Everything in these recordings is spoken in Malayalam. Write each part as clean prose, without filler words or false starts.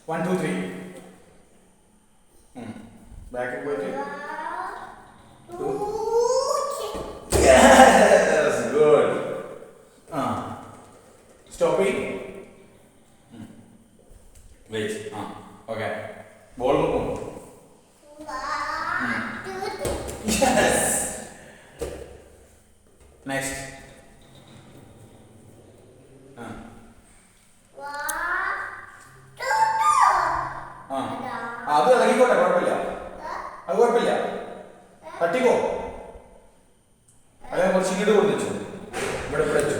1 2 3 ബാക്ക് പോയിട്ട് 2 yes good stop it wait okay ball move yes next അത് ഇറങ്ങിക്കോട്ടെ കുഴപ്പമില്ല അത് കുഴപ്പമില്ല തട്ടിക്കോ അതെ കുറച്ച് ഇങ്ങോട്ട് കൊണ്ടുവച്ചു ഇവിടെ ഇവിടെ വെച്ചു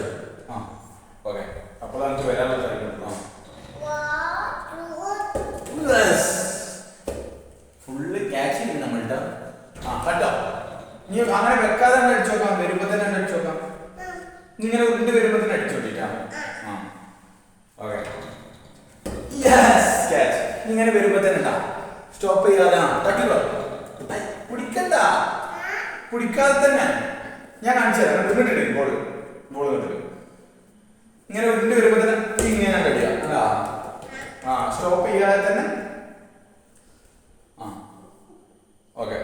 ഓക്കെ അപ്പോൾ നമുക്ക് വരാനുള്ള സാധിക്കും ഫുള്ള് ക്യാച്ച് ചെയ്യും നമ്മളുടെ കേട്ടോ നീ അങ്ങനെ വെക്കാതെ തന്നെ അടിച്ചു നോക്കാം വരുമ്പോ തന്നെ അടിച്ചു നോക്കാം ഇങ്ങനെ ഉരുണ്ട് വരുമ്പോ തന്നെ അടിച്ചു നോക്കിട്ടാ ഓക്കെ ക്യാച്ച് ഇങ്ങനെ വരുമ്പോ തന്നെ ഉണ്ടാ സ്റ്റോപ്പ് ചെയ്യാതെ തട്ടിക്കോ പിടിക്കണ്ട പിടിക്കാതെ തന്നെ ഞാൻ കാണിച്ചു തരാം ഉരുണ്ടിട്ട് ബോള് കണ്ടിട്ട് ഇങ്ങനെ ഉരുണ്ട് വരുമ്പോ തന്നെ ഇങ്ങനെ കഴിയാ സ്റ്റോപ്പ് ചെയ്യാതെ തന്നെ ഓക്കെ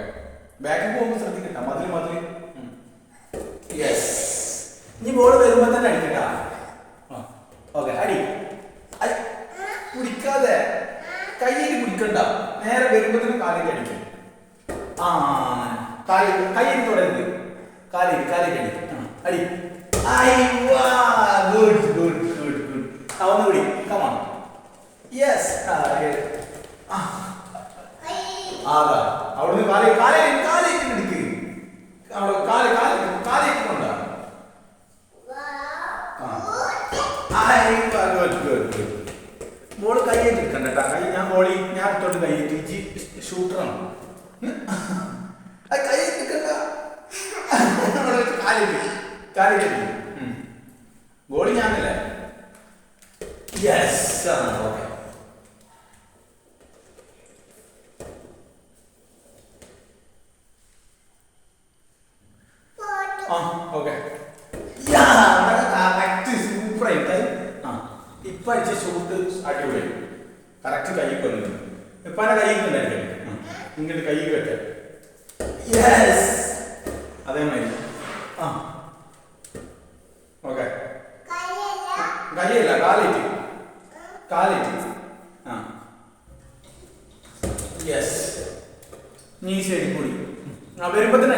ബാക്കിൽ പോകുമ്പോൾ ശ്രദ്ധിക്കട്ട മതിൽ യെസ് ഇനി ബോൾ വരുമ്പോ തന്നെ അടിക്കട്ടാ ഓക്കെ അടി പിടിക്കാതെ കയ്യിൽ പിടിക്കണ്ട നേരെ വരുമ്പോ തന്നെ കാലിൽ അടിക്കും കയ്യിൽ തുടരുത് കാലിൽ അടിക്കും അടി ഗുഡ് ഗുഡ് ഗുഡ് ഗുഡ് ഒന്ന് പിടി കമാ യെസ് അവിടുന്ന് കാലേക്ക് എടുക്ക് കാലേക്ക് കൊണ്ട ബോള് കയ്യേറ്റ് എടുക്കണ്ട കൈ ഞാൻ എടുത്തോണ്ട് കയ്യേറ്റ് ഷൂട്ടറാണ് കയ്യേറ്റ് എടുക്കണ്ട കാലേക്ക് ഗോളി ഞാനല്ലേ യെസ് ഓക്കെ ഓക്കെ സൂപ്പറായിട്ട് ഇപ്പൊ അടിച്ച ഷൂട്ട് അടിപൊളി കറക്റ്റ് കൈക്ക് വന്നു ഇപ്പൊ എന്നെ കൈക്ക് ഉണ്ടായിരിക്കും ഇങ്ങോട്ട് കൈക്ക് വെച്ച യെസ് അതേമാതിരി ഓക്കെ കൈയല്ല കാലേറ്റ് യെസ് നീ ശരി കൂടി വരുമ്പോ തന്നെ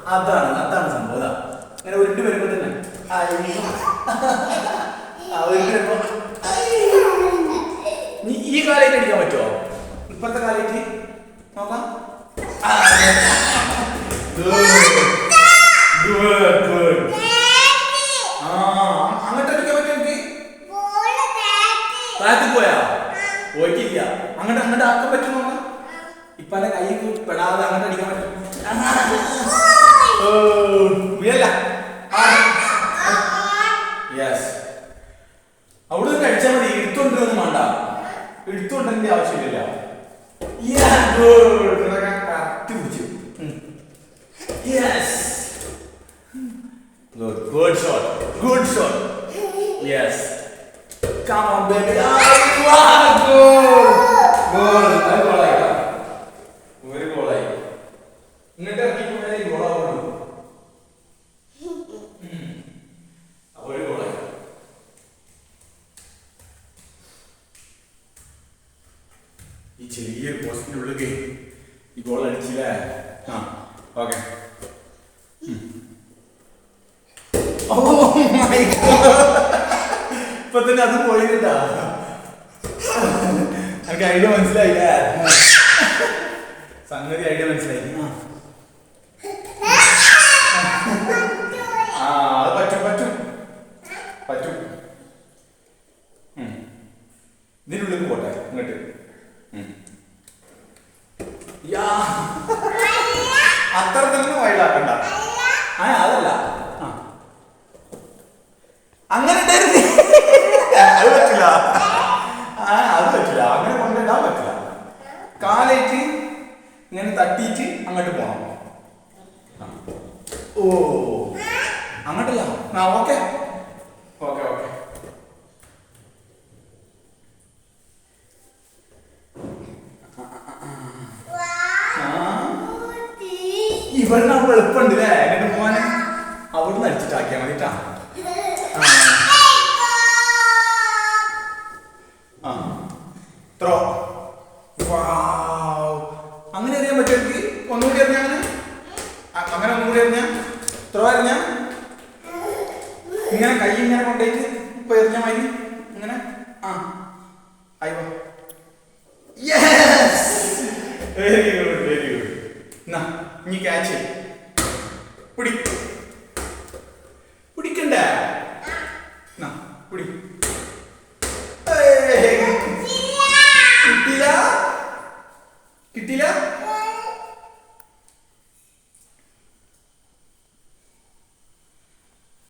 അതാണ് സംഭവം അങ്ങനെ ഉരുണ്ട് വരുമ്പോ തന്നെ വരുമ്പോ നീ ഈ കാലേക്ക് അടിക്കാൻ പറ്റുമോ ഇപ്പത്തെ കാലേക്ക് നോക്കാം അങ്ങോട്ട് അടിക്കാൻ പറ്റുമോ എനിക്ക് താഴത്ത് പോയാ പോയിട്ടില്ല അങ്ങോട്ട് ആക്കാൻ പറ്റും നോക്കാം ഇപ്പന്റെ കൈ പെടാതെ അങ്ങോട്ട് അടിക്കാൻ പറ്റും യെസ് അവിടെ കഴിച്ചാൽ മതി എടുത്തോണ്ടൊന്നും വേണ്ട എടുത്തോണ്ടതിന്റെ ആവശ്യമില്ല കറക്റ്റ് പിടിച്ചു yes good shot yes come on baby ഒരു ഗോളായി ഇങ്ങോട്ട് ഇറക്കിക്കൊണ്ടേ ഗോളാവുള്ളൂ ഒരു ഗോളായി ഈ ചെറിയൊരു പോസ്റ്റിന്റെ ഉള്ളിൽ ഈ ഗോൾ അടിച്ചില്ലേ ഓക്കെ ഇപ്പൊ തന്നെ അത് പോയിട്ടാ എനിക്ക് ഐഡിയ മനസ്സിലായില്ലേ സംഗതി ഐഡിയ മനസ്സിലായി അത് പറ്റും ഇതിനുള്ളിൽ പോട്ടെ ഇങ്ങോട്ട് അത്ര തന്നെ വൈഡാക്കണ്ട അതല്ല അങ്ങനെ അത് പറ്റില്ല അങ്ങനെ കൊണ്ടിടാൻ പറ്റില്ല കാലേറ്റ് ഇങ്ങനെ തട്ടിയിട്ട് അങ്ങോട്ട് പോണം ഓ അങ്ങോട്ടല്ല ഓക്കെ ഇവിടുന്ന് അവിടെ എളുപ്പമുണ്ട് അല്ലേ എന്നിട്ട് പോവാന് അവിടുന്ന് അടിച്ചിട്ടാക്കിയാ മതിട്ടാ. ത്രോ. അങ്ങനെ അറിയാൻ പറ്റുമെങ്കിൽ ഒന്നുകൂടി അറിഞ്ഞ അങ്ങനെ ഒന്നുകൂടി അറിഞ്ഞ ത്രോ അറിഞ്ഞ ഇങ്ങനെ കൈ ഇങ്ങനെ കൊണ്ടുപോയിട്ട് ഇപ്പൊ എറിഞ്ഞ മതി ഇങ്ങനെ. അയ്യോ വെരി ഗുഡ് വെരി ഗുഡ്. എന്നാ ഇനി ക്യാച്ച് പിടിക്കണ്ടേ?